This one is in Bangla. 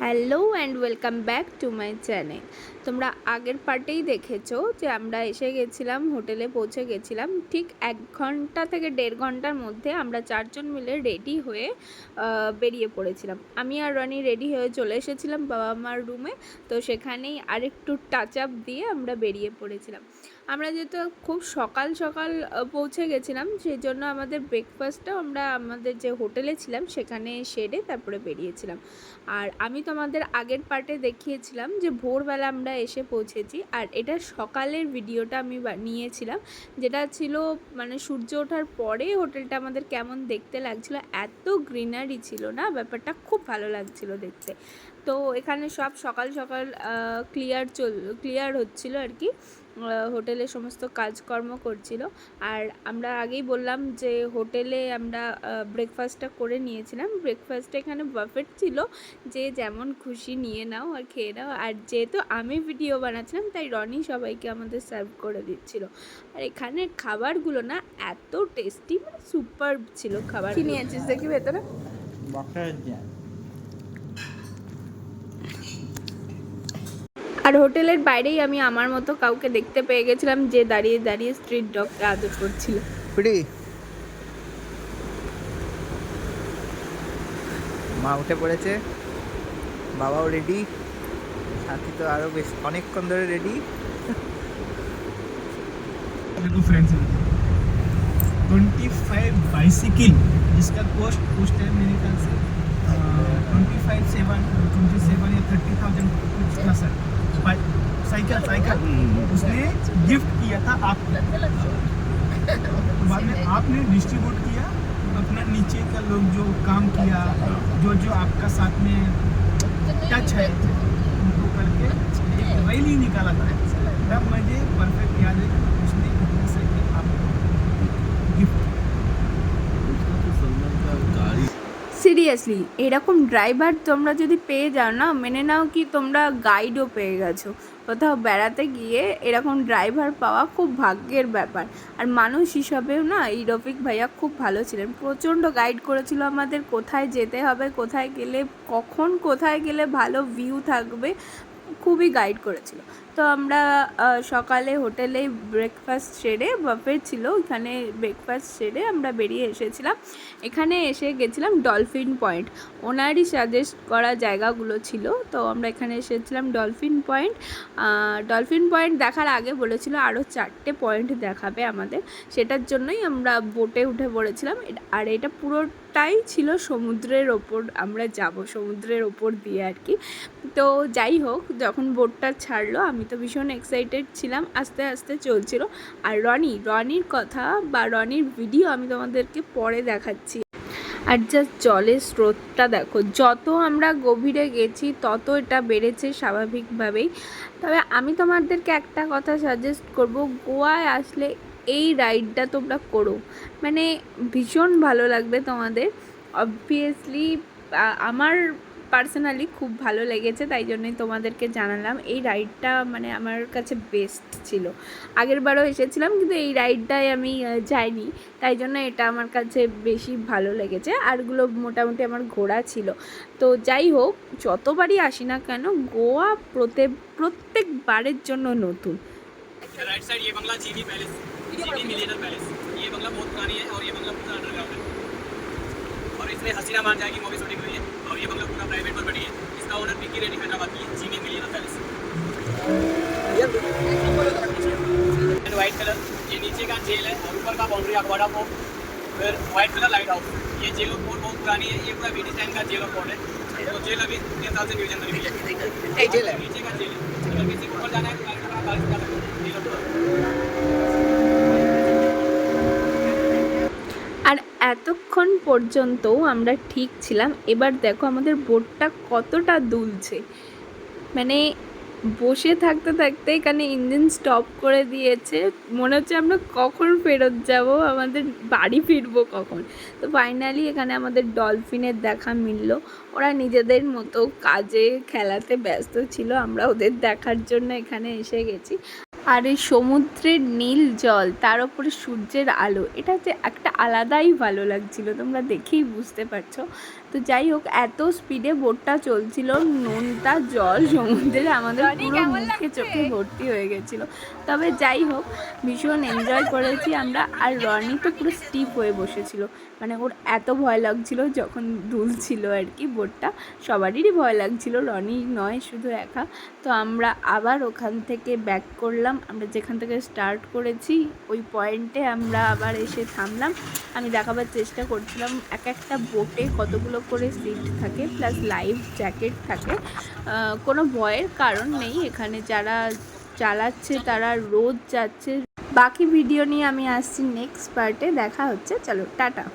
Hello and welcome back to my channel. তোমরা আগের পার্টেই দেখেছো যে আমরা এসে গেছিলাম, হোটেলে পৌঁছে গেছিলাম। ঠিক 1 ঘন্টা থেকে 1.5 ঘন্টার মধ্যে আমরা 4 জন মিলে রেডি হয়ে বেরিয়ে পড়েছিলাম। আমি আর রনি রেডি হয়ে চলে এসেছিলাম বাবা মার রুমে। তো সেখানেই আরেকটু টাচ আপ দিয়ে আমরা বেরিয়ে পড়েছিলাম। আমরা যেহেতু খুব সকাল সকাল পৌঁছে গেছিলাম, সেই জন্য আমাদের ব্রেকফাস্টটাও আমরা আমাদের যে হোটেলে ছিলাম সেখানে সেরে তারপরে বেরিয়েছিলাম। আর আমি তোমাদের আগের পার্টে দেখিয়েছিলাম যে ভোরবেলা আমরা এসে পৌঁছেছি, আর এটা সকালের ভিডিওটা আমি নিয়েছিলাম, যেটা ছিল মানে সূর্য ওঠার পরে হোটেলটা আমাদের কেমন দেখতে লাগছিল। এত গ্রিনারি ছিল না, ব্যাপারটা খুব ভালো লাগছিল দেখতে। তো এখানে সব সকাল সকাল ক্লিয়ার হচ্ছিল আর কি, হোটেলে সমস্ত কাজকর্ম করছিল। আর আমরা আগেই বললাম যে হোটেলে আমরা ব্রেকফাস্টটা করে নিয়েছিলাম। ব্রেকফাস্টটা এখানে বাফেট ছিল, যে যেমন খুশি নিয়ে নাও আর খেয়ে নাও। আর যেহেতু আমি ভিডিও বানাচ্ছিলাম তাই রনি সবাইকে আমাদের সার্ভ করে দিচ্ছিল। আর এখানে খাবারগুলো না এত টেস্টি, মানে সুপার ছিল খাবার। কি নিয়েছিস দেখি ভেতরে? আর হোটেলের বাইরেই আমি আমার মতো কাউকে দেখতে পেয়ে গেছিলাম যে দাঁড়িয়ে দাঁড়িয়ে স্ট্রিট ডগকে আদর করছিল। মা উঠে পড়েছে, বাবাও রেডি, সাথী তো আরো বেশ অনেকক্ষণ ধরে রেডি। देखो फ्रेंड्स 25 बाइसिकल जिसका कॉस्ट उस टाइम मेरे ख्याल से 27 या 30,000 कुछ था सर। साइकिल उसने गिफ्ट किया था आपको, बाद में आपने डिस्ट्रीब्यूट किया अपना नीचे का लोग जो काम किया, जो आपका साथ में टच है उनको करके एक रैली निकाला था। तब मुझे परफेक्ट याद है उसने इतना साइकिल आपको गिफ्ट। সিরিয়াসলি এরকম ড্রাইভার তোমরা যদি পেয়ে যাও না, মেনে নাও কি তোমরা গাইডও পেয়ে গেছো। কোথাও বেড়াতে গিয়ে এরকম ড্রাইভার পাওয়া খুব ভাগ্যের ব্যাপার। আর মানুষ হিসাবেও না এই রফিক ভাইয়া খুব ভালো ছিলেন, প্রচণ্ড গাইড করেছিল আমাদের কোথায় যেতে হবে, কোথায় গেলে কখন কোথায় গেলে ভালো ভিউ থাকবে, খুবই গাইড করেছিল। তো আমরা সকালে হোটেলে ব্রেকফাস্ট সেরে, বাফেট ছিল ওখানে, ব্রেকফাস্ট সেরে আমরা বেরিয়ে এসেছিলাম। এখানে এসে গেছিলাম ডলফিন পয়েন্ট, ওনারই সাজেস্ট করা জায়গাগুলো ছিল। তো আমরা এখানে এসেছিলাম ডলফিন পয়েন্ট। ডলফিন পয়েন্ট দেখার আগে বলেছিল আরও 4টে পয়েন্ট দেখাবে আমাদের, সেটার জন্যই আমরা বোটে উঠে পড়েছিলাম। আর এটা পুরোটাই ছিল সমুদ্রের ওপর, আমরা যাব সমুদ্রের ওপর দিয়ে আর কি। তো যাই হোক, যখন বোটটা ছাড়লো আমি তো ভীষণ এক্সাইটেড ছিলাম, আস্তে আস্তে চলছিল। আর রনির কথা বা রনির ভিডিও আমি তোমাদেরকে পরে দেখাচ্ছি। আর জাস্ট জলের স্রোতটা দেখো, যত আমরা গভীরে গেছি তত এটা বেড়েছে স্বাভাবিকভাবেই। তবে আমি তোমাদেরকে একটা কথা সাজেস্ট করব, গোয়ায় আসলে এই রাইডটা তোমরা করো, মানে ভীষণ ভালো লাগবে তোমাদের। অবভিয়াসলি আমার পার্সোনালি খুব ভালো লেগেছে, তাই জন্যই তোমাদেরকে জানালাম। এই রাইডটা মানে আমার কাছে বেস্ট ছিল। আগের বারও এসেছিলাম কিন্তু এই রাইডটায় আমি যাইনি, তাই জন্য এটা আমার কাছে বেশি ভালো লেগেছে। আরগুলো মোটামুটি আমার ঘোরা ছিল। তো যাই হোক, যতবারই আসি না কেন গোয়া প্রত্যেকবারের জন্য নতুন। राइट साइड ये बंगला जीवी पैलेस, जीवी मिलियनर पैलेस। ये बंगला बहुत पुरानी है और ये बंगला पूरा अंडरग्राउंड है और इसमें हसीना मान जाएगी मूवी शूटिंग हुई है और ये बंगला पूरा प्राइवेट प्रॉपर्टी है। इसका ओनर पिकी रेड्डी हैदराबाद की है, जीवी millionaire palace. And white colour ये नीचे का जेल है और ऊपर का बाउंड्री अगवाड़ा फोर्ट, फिर वाइट कलर लाइट हाउस। ये जेल ऑफ फोर्ट बहुत पुरानी है, ये पूरा ब्रिटिश टाइम का जेल ऑफ फोर्ट है। तो जेल अभी 3 साल से म्यूजियम में है। जेल है, नीचे का जेल है। अगर किसी को ऊपर जाना है तो गाड़ी का बारिश कर सकते हैं। Jail of fort. আর এতক্ষণ পর্যন্ত আমরা ঠিক ছিলাম। এবার দেখো আমাদের বোটটা কতটা দুলছে, মানে বসে থাকতে থাকতে এখানে ইঞ্জিন স্টপ করে দিয়েছে, মনে হচ্ছে আমরা কখন ফেরত যাব, আমাদের বাড়ি ফিরবো কখন। তো ফাইনালি এখানে আমাদের ডলফিনের দেখা মিলল। ওরা নিজেদের মতো কাজে খেলাতে ব্যস্ত ছিল, আমরা ওদের দেখার জন্য এখানে এসে গেছি। আর এই সমুদ্রের নীল জল, তার উপরে সূর্যের আলো, এটা যে একটা আলাদাই ভালো লাগছিল, তোমরা দেখেই বুঝতে পারছো। তো যাই হোক, এত স্পিডে বোটটা চলছিল, নোনতা জল সমুদ্রে আমাদের পুরো মুখে চোখে ভর্তি হয়ে গেছিলো। তবে যাই হোক, ভীষণ এনজয় করেছি আমরা। আর রনি তো পুরো স্টিপ হয়ে বসেছিল, মানে ওর এত ভয় লাগছিল যখন দুলছিল আর কি বোটটা। সবারই ভয় লাগছিল, রনি নয় শুধু একা। তো আমরা আবার ওখান থেকে ব্যাক করলাম, আমরা যেখান থেকে স্টার্ট করেছি ওই পয়েন্টে আমরা আবার এসে থামলাম। আমি দেখাবার চেষ্টা করছিলাম এক একটা বোটে কতগুলো করে সিট থাকে, প্লাস লাইফ জ্যাকেট থাকে। কোনো ভয়ের কারণ নেই এখানে, যারা চালাচ্ছে তারা রোজ যাচ্ছে। বাকি ভিডিও নিয়ে আমি আসছি নেক্সট পার্টে, দেখা হচ্ছে, চলো টাটা।